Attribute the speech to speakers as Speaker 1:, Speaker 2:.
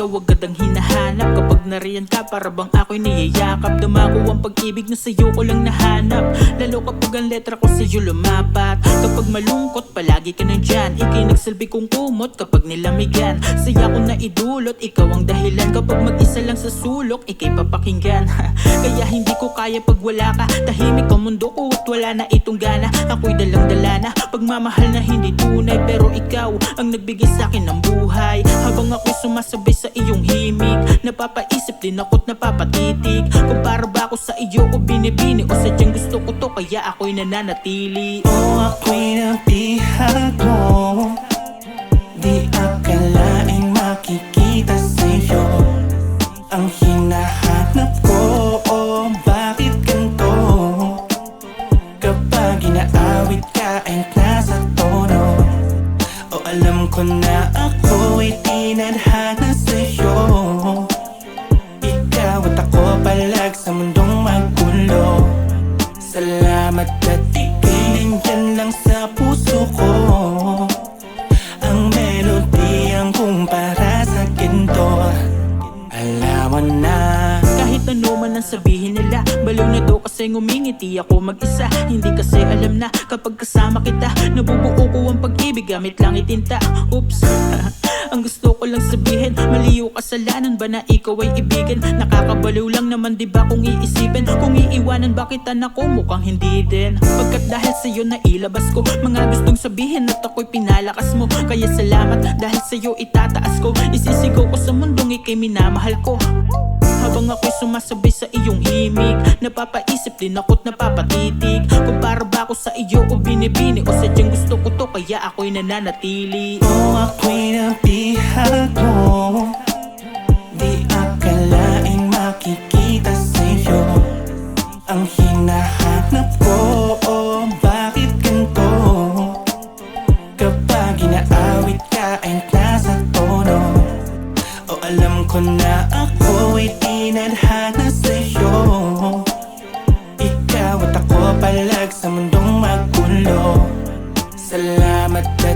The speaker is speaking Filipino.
Speaker 1: ikaw agad ang hinahanap. Kapag nariyan ka para bang ako'y niyayakap. Dumako ang pag-ibig na sa'yo ko lang nahanap. Lalo kapag ang letra ko sa'yo lumapat. Kapag malungkot palagi ka nandyan. Ika'y nagsilbi kong kumot kapag nilamigan. Saya ko na idulot, ikaw ang dahilan. Kapag mag-isa lang sa sulok, ika'y papakinggan. Kaya hindi ko kaya pag wala ka. Tahimik ang mundo ko at wala na itong gana. Ako'y dalang-dala na pagmamahal na hindi tunay. Pero ikaw ang nagbigay sa'kin ng buhay. Habang ako'y sumasabay sa iyong himig, napapaisip din ako't napapatitig. Kung para ba ako sa iyo o binibini, o sadyang gusto ko to kaya ako'y nananatili.
Speaker 2: Ako'y nabihag mo, di akalaing makikita sa'yo ang hinahanap ko. Bakit ganito? Kapag inaawit ka ay nasa tono. Alam ko na ako'y tinadhana sa'yo. Ikaw at ako palag sa mundong magulo. Salamat at ika'y nandyan lang sa puso ko. Ang melodiyang kung para sa ginto. Alam mo na,
Speaker 1: kahit ano man ang sabihin nila, baliw na do kasi ngumingiti ako mag-isa. Hindi kasi alam na kapag kasama kita, nabubuo ko ang pag-ibig gamit lang itinta. Oops. Ang gusto ko lang sabihin, mali o kasalanan ba na ikaw ay ibigin? Nakakabaliw lang naman diba kung iisipin. Kung iiwanan ba kita na ko, mukhang hindi din. Pagkat dahil sa'yo nailabas ko mga gustong sabihin at ako'y pinalakas mo. Kaya salamat dahil sa'yo itataas ko. Isisigaw ko sa mundong ika'y minamahal ko. Habang ako'y sumasabay sa iyong himig, napapaisip din ako't napapatitig. Kung para ba ako sa iyo o binibini, o sadyang gusto ko to kaya ako'y nananatili.
Speaker 2: ako'y nabihag mo, di akalaing makikita sa'yo ang hinahanap ko. Bakit ganito? Kapag inaawit ka ay nasa tono. Alam ko na ako'y tinadhana sa'yo. Ikaw at ako palag sa mundong magulo. Salamat at